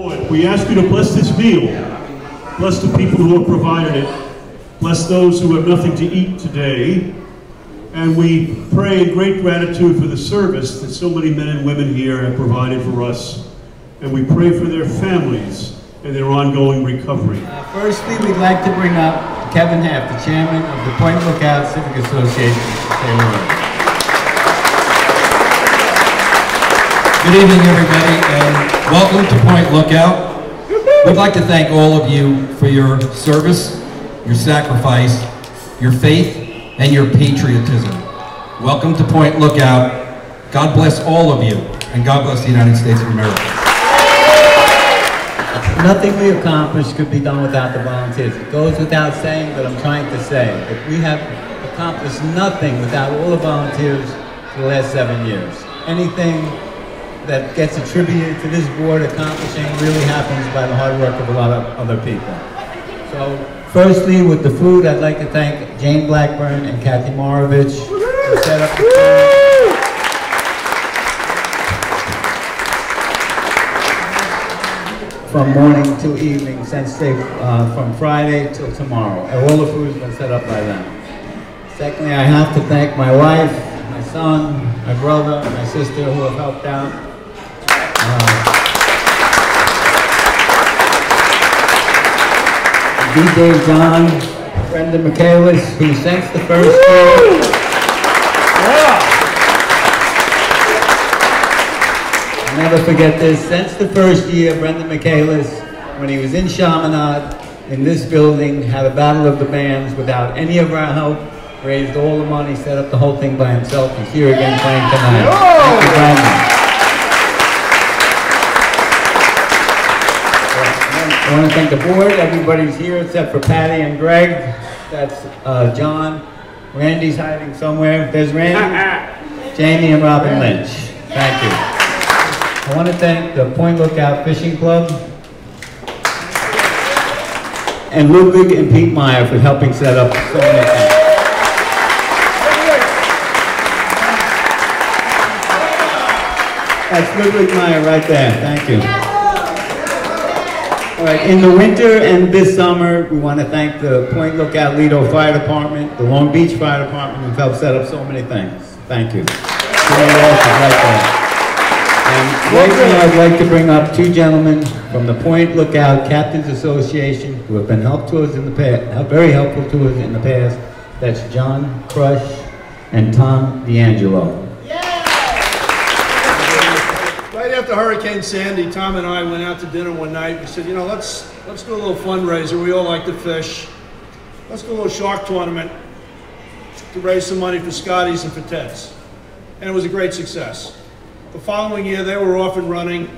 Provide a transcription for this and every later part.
Lord, we ask you to bless this meal. Bless the people who have provided it. Bless those who have nothing to eat today. And we pray in great gratitude for the service that so many men and women here have provided for us. And we pray for their families and their ongoing recovery. Firstly, we'd like to bring up Kevin Haft, the chairman of the Point Lookout Civic Association. Good evening, everybody, and welcome to Point Lookout. We'd like to thank all of you for your service, your sacrifice, your faith, and your patriotism. Welcome to Point Lookout. God bless all of you, and God bless the United States of America. Nothing we accomplish could be done without the volunteers. It goes without saying, but I'm trying to say that we have accomplished nothing without all the volunteers for the last 7 years. Anything that gets attributed to this board accomplishing really happens by the hard work of a lot of other people. So, firstly, with the food, I'd like to thank Jane Blackburn and Kathy Morovich who set up the food. From morning to evening, since they, from Friday till tomorrow. And all the food's been set up by them. Secondly, I have to thank my wife, my son, my brother, my sister who have helped out. DJ John, Brendan Michaelis, who since the first year, I'll never forget this, since the first year, Brendan Michaelis, when he was in Chaminade, in this building, had a battle of the bands without any of our help, raised all the money, set up the whole thing by himself. He's here again playing tonight. Thank you, Brendan. I want to thank the board. Everybody's here except for Patty and Greg. That's John. Randy's hiding somewhere. There's Randy, Jamie, and Robin Lynch. Thank you. I want to thank the Point Lookout Fishing Club and Ludwig and Pete Meyer for helping set up so many things. That's Ludwig Meyer right there. Thank you. All right, in the winter and this summer, we want to thank the Point Lookout Lido Fire Department, the Long Beach Fire Department, who've helped set up so many things. Thank you. And lately, I'd like to bring up two gentlemen from the Point Lookout Captains Association who have been helpful to us in the past, very helpful to us in the past. That's John Crush and Tom D'Angelo. Right after Hurricane Sandy, Tom and I went out to dinner one night. We said, you know, let's do a little fundraiser. We all like to fish. Let's do a little shark tournament to raise some money for Scotty's and for Ted's. And it was a great success. The following year, they were off and running.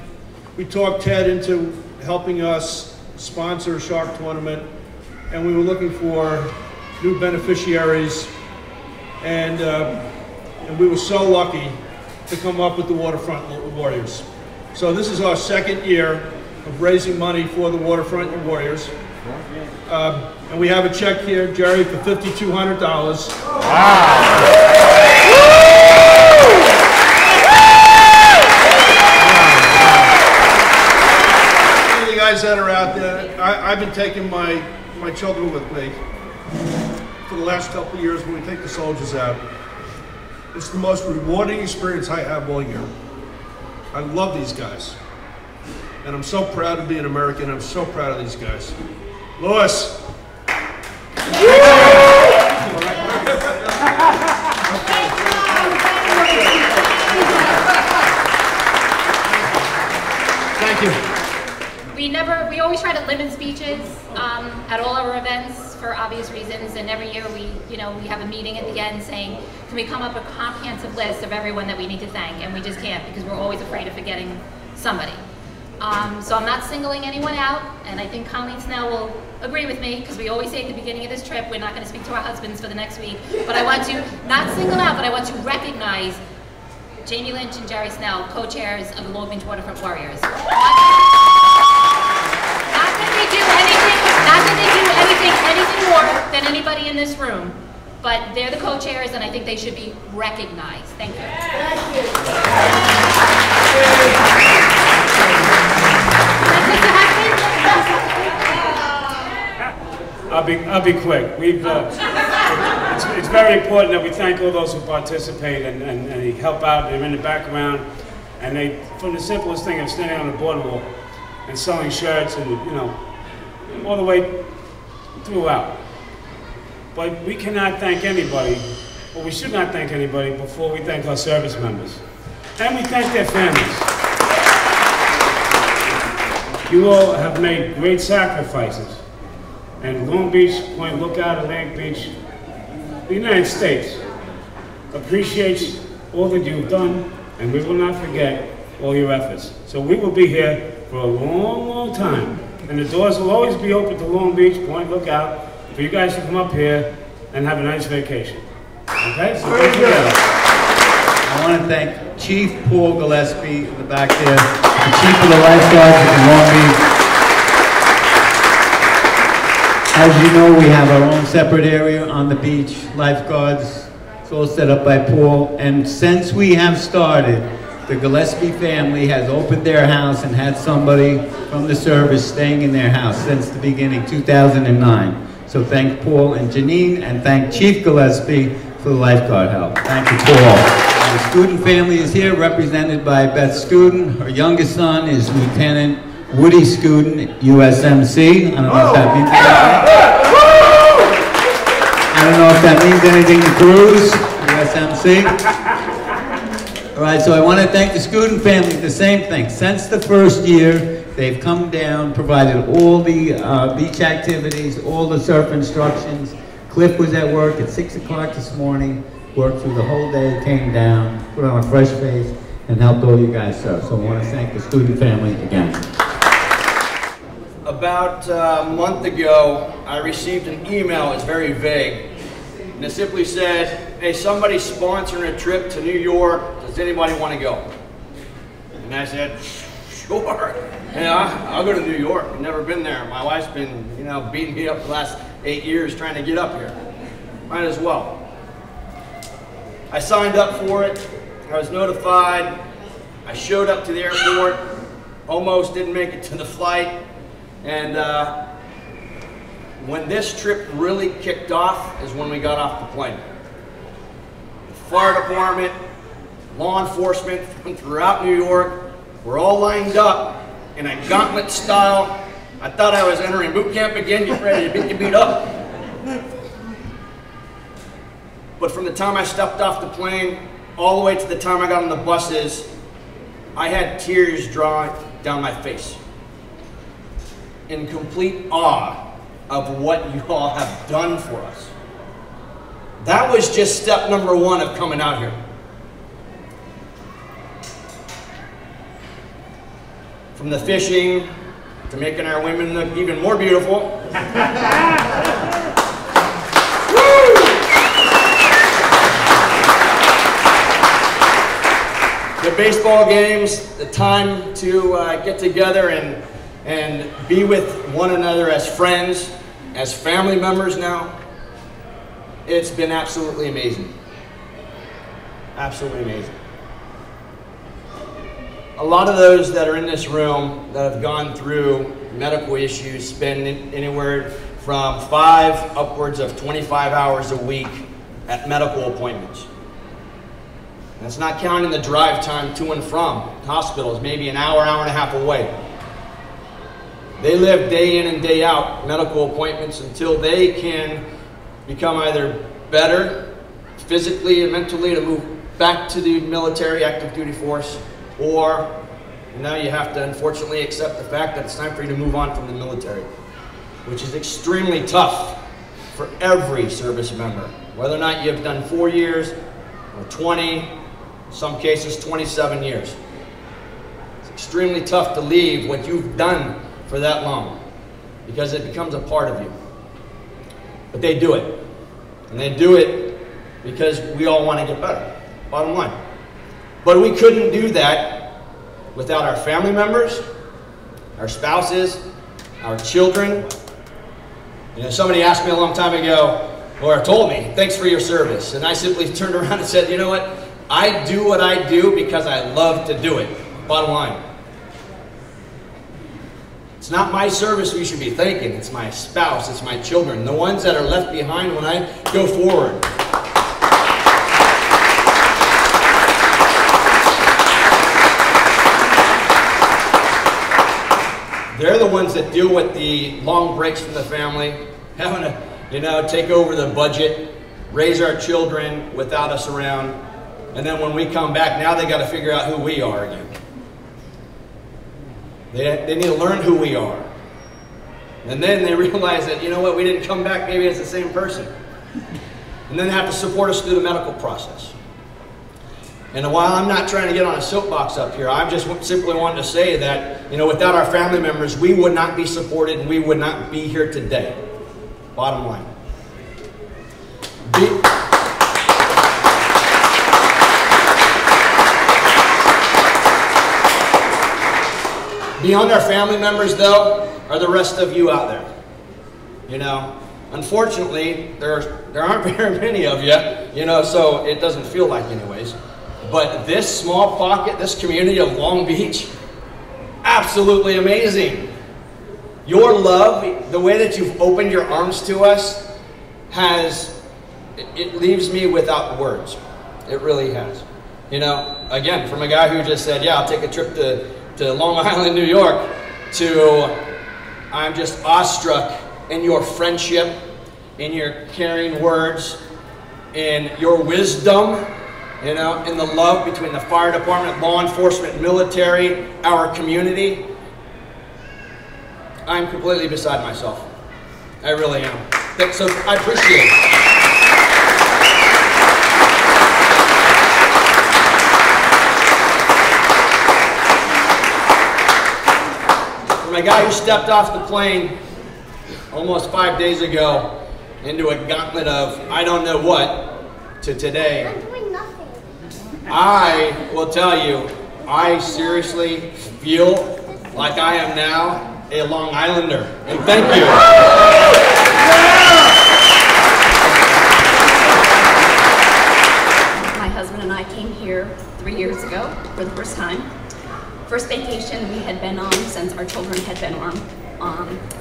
We talked Ted into helping us sponsor a shark tournament, and we were looking for new beneficiaries, and we were so lucky to come up with the Waterfront Warriors. So this is our second year of raising money for the Waterfront Warriors. And we have a check here, Gerry, for $5,200. Wow. Guys that are out there, I've been taking my children with me for the last couple of years when we take the soldiers out. It's the most rewarding experience I have all year. I love these guys. And I'm so proud to be an American. I'm so proud of these guys. Louis. Thank you. We always try to limit speeches at all our events for obvious reasons, and every year we have a meeting at the end saying, can we come up with a comprehensive list of everyone that we need to thank, and we just can't because we're always afraid of forgetting somebody. So I'm not singling anyone out, and I think Colleen Snell will agree with me because we always say at the beginning of this trip we're not going to speak to our husbands for the next week, but I want to not single out, but I want to recognize Jamie Lynch and Gerry Snell, co-chairs of the Long Beach Waterfront Warriors. Not that they do anything more than anybody in this room, but they're the co-chairs and I think they should be recognized. Thank you. Thank you. I'll be quick. It's very important that we thank all those who participate and help out. They're in the background, and they, from the simplest thing of standing on the boardwalk and selling shirts and, you know, all the way throughout. But we cannot thank anybody, or we should not thank anybody before we thank our service members. And we thank their families. You all have made great sacrifices. And Long Beach, Point Lookout, Atlantic Beach, the United States appreciates all that you've done, and we will not forget all your efforts. So we will be here for a long, long time. And the doors will always be open to Long Beach, Point Lookout, for you guys to come up here and have a nice vacation. Okay? So thank you. I want to thank Chief Paul Gillespie in the back there, the Chief of the Lifeguards in Long Beach. As you know, we have our own separate area on the beach, lifeguards. It's all set up by Paul. And since we have started, the Gillespie family has opened their house and had somebody from the service staying in their house since the beginning, 2009. So thank Paul and Janine, and thank Chief Gillespie for the lifeguard help. Thank you, Paul. The student family is here, represented by Beth Scuden. Her youngest son is Lieutenant Woody Scuden, USMC. I don't know if that means anything. I don't know if that means anything to Cruz, USMC. All right, so I want to thank the Scuden family, the same thing. Since the first year, they've come down, provided all the beach activities, all the surf instructions. Cliff was at work at 6 o'clock this morning, worked through the whole day, came down, put on a fresh face, and helped all you guys surf. So I want to thank the Scuden family again. About a month ago, I received an email. It's very vague. And it simply said, hey, somebody's sponsoring a trip to New York. Does anybody want to go? And I said, sure. Yeah, I'll go to New York. I've never been there. My wife's been, you know, beating me up the last 8 years trying to get up here. Might as well. I signed up for it. I was notified. I showed up to the airport. Almost didn't make it to the flight. And when this trip really kicked off is when we got off the plane. The fire department, law enforcement from throughout New York were all lined up in a gauntlet style. I thought I was entering boot camp again, get ready to beat up. But from the time I stepped off the plane, all the way to the time I got on the buses, I had tears drawn down my face in complete awe of what you all have done for us. That was just step number one of coming out here. From the fishing, to making our women look even more beautiful. The baseball games, the time to get together and be with one another as friends, as family members now. It's been absolutely amazing. Absolutely amazing. A lot of those that are in this room that have gone through medical issues spend anywhere from 5 upwards of 25 hours a week at medical appointments. That's not counting the drive time to and from hospitals, maybe an hour, hour and a half away. They live day in and day out medical appointments until they can become either better physically and mentally to move back to the military active duty force, or now you have to unfortunately accept the fact that it's time for you to move on from the military, which is extremely tough for every service member, whether or not you've done 4 years or 20, in some cases 27 years. It's extremely tough to leave what you've done for that long, because it becomes a part of you. But they do it. And they do it because we all want to get better, bottom line. But we couldn't do that without our family members, our spouses, our children. You know, somebody asked me a long time ago, or told me, thanks for your service. And I simply turned around and said, you know what? I do what I do because I love to do it, bottom line. It's not my service we should be thanking. It's my spouse, it's my children, the ones that are left behind when I go forward. They're the ones that deal with the long breaks from the family, having to, you know, take over the budget, raise our children without us around, and then when we come back, now they got to figure out who we are again. They need to learn who we are. And then they realize that, you know what, we didn't come back maybe as the same person. And then they have to support us through the medical process. And while I'm not trying to get on a soapbox up here, I just simply wanted to say that, you know, without our family members, we would not be supported and we would not be here today. Bottom line. Beyond our family members, though, are the rest of you out there. You know, unfortunately, there aren't very many of you, you know, so it doesn't feel like anyways. But this small pocket, this community of Long Beach, absolutely amazing. Your love, the way that you've opened your arms to us, it leaves me without words. It really has. You know, again, from a guy who just said, yeah, I'll take a trip to Long Island, New York, to I'm just awestruck in your friendship, in your caring words, in your wisdom, you know, in the love between the fire department, law enforcement, military, our community. I'm completely beside myself. I really am. So I appreciate it. From a guy who stepped off the plane almost 5 days ago into a gauntlet of I don't know what to today, I'm doing nothing. I will tell you, I seriously feel like I am now a Long Islander. And thank you. My husband and I came here 3 years ago for the first time. First vacation we had been on since our children had been on,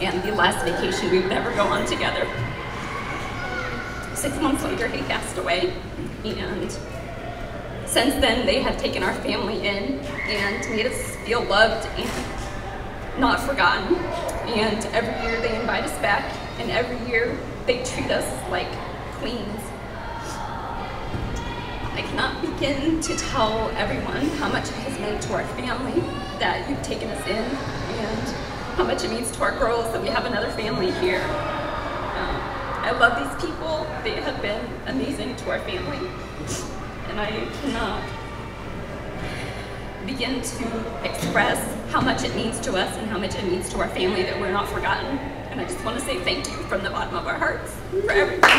and the last vacation we would ever go on together. 6 months later, he passed away, and since then they have taken our family in and made us feel loved and not forgotten. And every year they invite us back, and every year they treat us like queens. I cannot begin to tell everyone how much it has meant to our family that you've taken us in, and how much it means to our girls that we have another family here. I love these people. They have been amazing to our family, and I cannot begin to express how much it means to us and how much it means to our family that we're not forgotten. And I just want to say thank you from the bottom of our hearts for everything.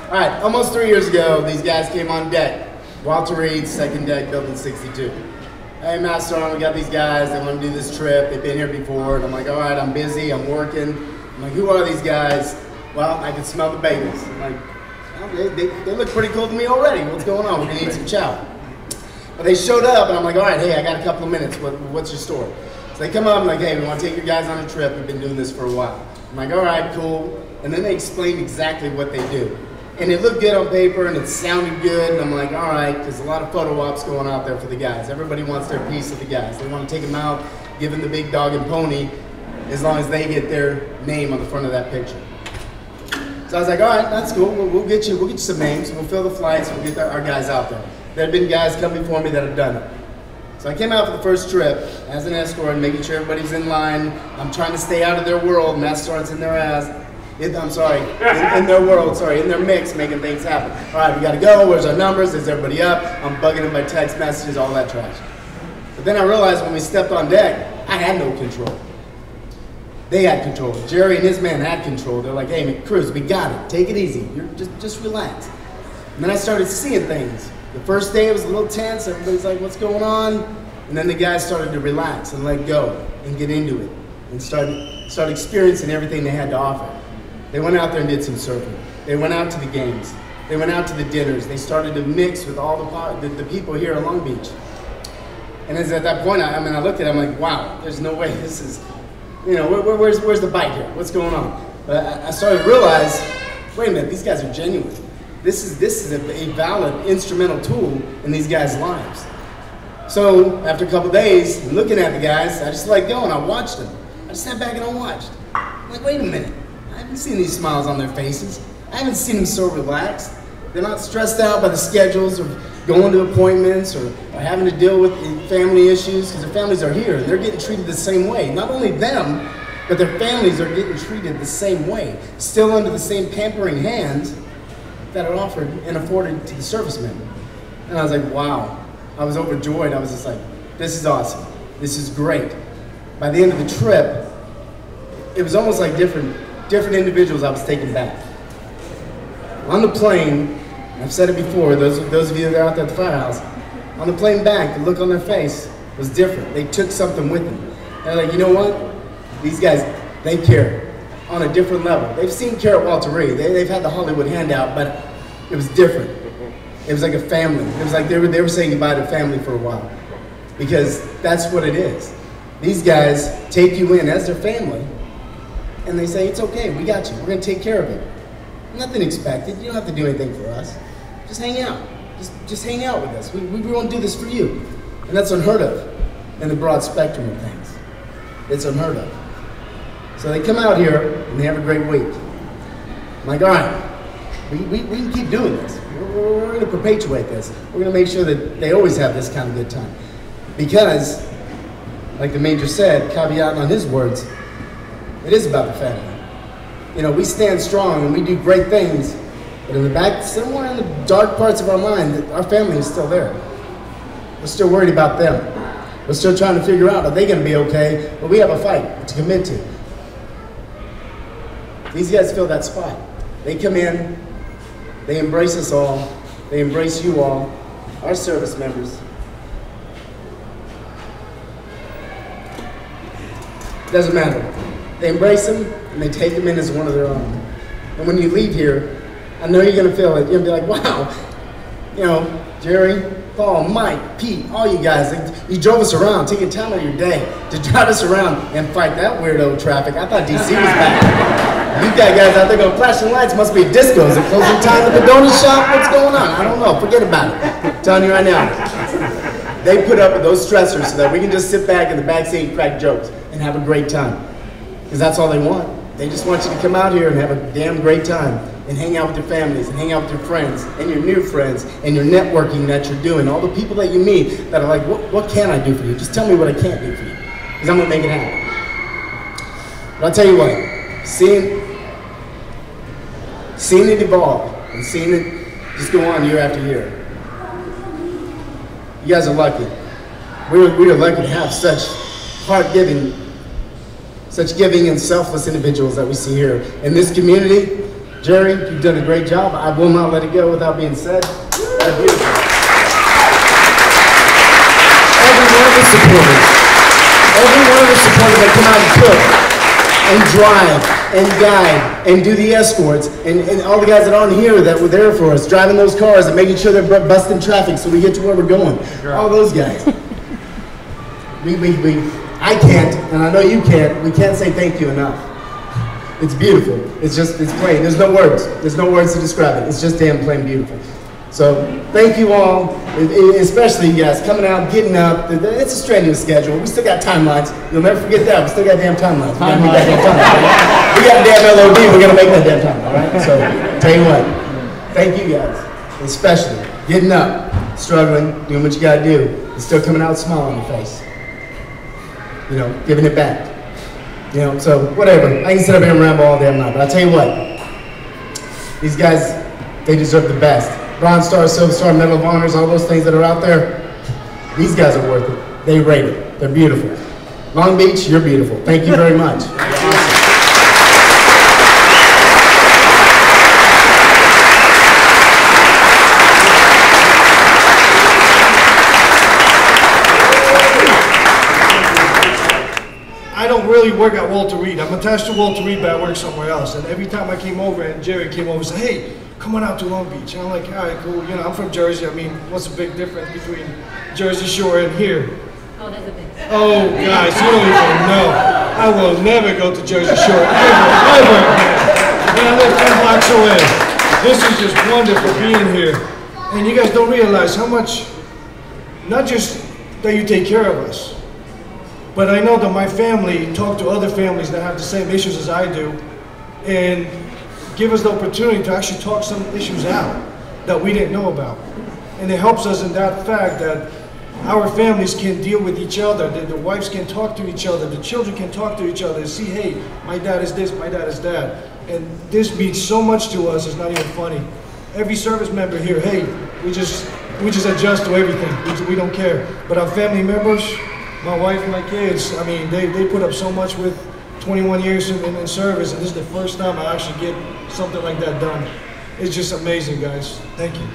All right, almost 3 years ago, these guys came on deck. Walter Reed, second deck, building 62. Hey, Master Arm, we got these guys, they want to do this trip. They've been here before. And I'm like, all right, I'm busy, I'm working. I'm like, who are these guys? Well, I can smell the bagels. I'm like, well, they look pretty cool to me already. What's going on? We're going to eat some chow. But they showed up, and I'm like, all right, hey, I got a couple of minutes. What's your story? So they come up and like, hey, we want to take you guys on a trip. We've been doing this for a while. I'm like, all right, cool. And then they explained exactly what they do. And it looked good on paper, and it sounded good, and I'm like, all right, there's a lot of photo ops going out there for the guys. Everybody wants their piece of the guys. They want to take them out, give them the big dog and pony, as long as they get their name on the front of that picture. So I was like, all right, that's cool. We'll get you some names. We'll fill the flights. We'll get our guys out there. There have been guys come before me that have done it. So I came out for the first trip as an escort, making sure everybody's in line. I'm trying to stay out of their world. Mass Sergeant's in their ass. I'm sorry, in their world, sorry, in their mix, making things happen. All right, we gotta go, where's our numbers, is everybody up? I'm bugging them by text messages, all that trash. But then I realized when we stepped on deck, I had no control. They had control. Gerry and his man had control. They're like, hey, Cruz, we got it, take it easy, just relax. And then I started seeing things. The first day it was a little tense, everybody's like, what's going on? And then the guys started to relax and let go and get into it and start experiencing everything they had to offer. They went out there and did some surfing. They went out to the games. They went out to the dinners. They started to mix with all the people here in Long Beach. And as at that point, I looked at it, I'm like, wow, there's no way this is, you know, where's the bite here? What's going on? But I started to realize, wait a minute, these guys are genuine. This is a valid instrumental tool in these guys' lives. So after a couple of days, looking at the guys, I just let go and I watched them. I just sat back and I watched. I'm like, wait a minute, I haven't seen these smiles on their faces. I haven't seen them so relaxed. They're not stressed out by the schedules or going to appointments or having to deal with family issues, because their families are here. They're getting treated the same way. Not only them, but their families are getting treated the same way, still under the same pampering hands that are offered and afforded to the servicemen. And I was like, wow. I was overjoyed. I was just like, this is awesome. This is great. By the end of the trip, it was almost like different individuals I was taking back. On the plane, I've said it before, those of you that are out there at the firehouse, on the plane back, the look on their face was different. They took something with them. They're like, you know what? These guys, they care on a different level. They've seen care at Walter Reed. They've had the Hollywood handout, but it was different. It was like a family. It was like they were saying goodbye to family for a while, because that's what it is. These guys take you in as their family, and they say, it's okay, we got you. We're going to take care of it. Nothing expected. You don't have to do anything for us. Just hang out. Just hang out with us. We want to do this for you. And that's unheard of in the broad spectrum of things. It's unheard of. So they come out here, and they have a great week. I'm like, all right, we can keep doing this. We're going to perpetuate this. We're going to make sure that they always have this kind of good time. Because, like the Major said, caveat on his words, it is about the family. You know, we stand strong and we do great things, but in the back, somewhere in the dark parts of our mind, our family is still there. We're still worried about them. We're still trying to figure out, are they going to be okay? But we have a fight to commit to. These guys fill that spot. They come in, they embrace us all, they embrace you all, our service members. Doesn't matter. They embrace them and they take them in as one of their own. And when you leave here, I know you're gonna feel it. You're gonna be like, wow, you know, Gerry, Paul, Mike, Pete, all you guys, you drove us around, taking time out of your day to drive us around and fight that weirdo traffic. I thought DC was back. You got guys out there going, flashing lights, must be disco. Is it closing time at the donut shop? What's going on? I don't know. Forget about it. I'm telling you right now. They put up with those stressors so that we can just sit back in the backseat and crack jokes and have a great time. Because that's all they want. They just want you to come out here and have a damn great time and hang out with your families and hang out with your friends and your new friends and your networking that you're doing. All the people that you meet that are like, what can I do for you? Just tell me what I can't do for you. Because I'm going to make it happen. But I'll tell you what. Seeing it evolve and seeing it just go on year after year. You guys are lucky. We are lucky to have such heart-giving, such giving and selfless individuals that we see here. In this community, Gerry, you've done a great job. I will not let it go without being said. That's beautiful. Every one of the supporters that come out and cook, and drive, and guide, and do the escorts, and all the guys that aren't here that were there for us, driving those cars and making sure they're busting traffic so we get to where we're going. Sure. All those guys. I can't, and I know you can't, we can't say thank you enough. It's beautiful. It's plain. There's no words. There's no words to describe it. It's just damn plain beautiful. So thank you all, especially you guys coming out, getting up. It's a strenuous schedule. We still got timelines. You'll never forget that. We still got damn timelines. We got a damn LOD. We're gonna make that damn time. All right. So tell you what, thank you guys, especially getting up, struggling, doing what you gotta do, and still coming out smiling on your face. You know, giving it back. You know, so whatever. I can sit up here and ramble all damn night, but I'll tell you what, these guys, they deserve the best. Bronze Star, Silver Star, Medal of Honors, all those things that are out there, these guys are worth it. They rate it. They're beautiful. Long Beach, you're beautiful. Thank you very much. I don't really work at Walter Reed. I'm attached to Walter Reed, but I work somewhere else. And every time I came over and Gerry came over and said, hey, come on out to Long Beach. And I'm like, all right, cool. You know, I'm from Jersey. I mean, what's the big difference between Jersey Shore and here? Oh, there's a big difference. Oh, guys, you don't even know. I will never go to Jersey Shore, ever. And I live 10 blocks away. This is just wonderful being here. And you guys don't realize how much, not just that you take care of us, but I know that my family talk to other families that have the same issues as I do, and give us the opportunity to actually talk some issues out that we didn't know about. And it helps us in that fact that our families can deal with each other, the wives can talk to each other, the children can talk to each other and see, hey, my dad is this, my dad is that. And this means so much to us, it's not even funny. Every service member here, hey, we just adjust to everything, we don't care. But our family members, my wife, my kids, I mean, they put up so much with 21 years in service, and this is the first time I actually get something like that done. It's just amazing, guys. Thank you.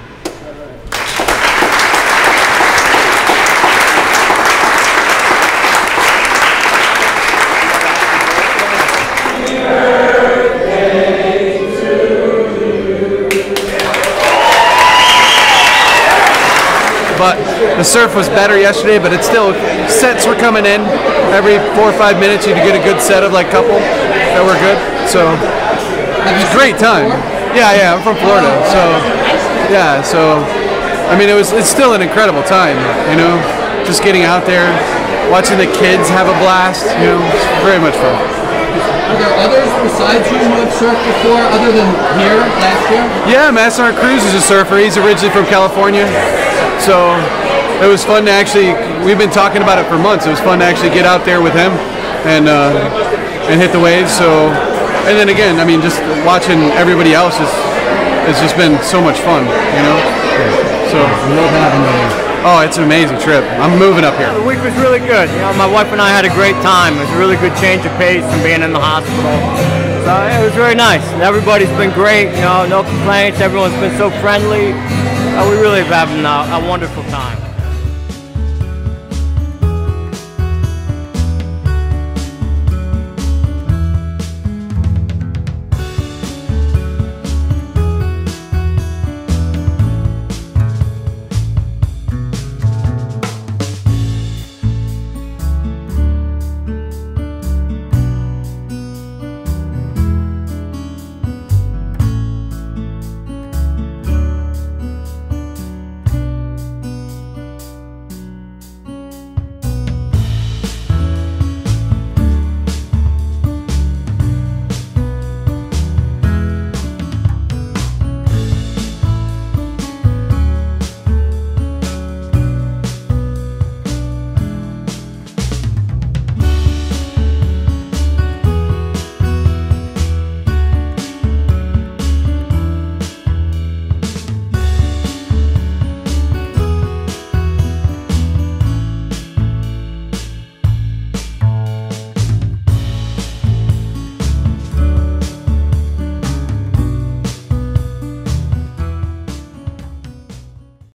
But the surf was better yesterday, but it's still, sets were coming in. Every 4 or 5 minutes you'd get a good set of like couple that were good. So it was a great time. Yeah, I'm from Florida. So yeah, so I mean it's still an incredible time, you know, just getting out there, watching the kids have a blast, you know, it's very much fun. Are there others besides you who have surfed before, other than here last year? Yeah, Master Cruz is a surfer. He's originally from California. So it was fun to actually, we've been talking about it for months. It was fun to actually get out there with him and hit the waves. So, and then again, I mean, just watching everybody else has just been so much fun, you know? So, oh, it's an amazing trip. I'm moving up here. The week was really good. You know, my wife and I had a great time. It was a really good change of pace from being in the hospital. So it was very nice. And everybody's been great, you know, no complaints. Everyone's been so friendly. We really have having a wonderful time.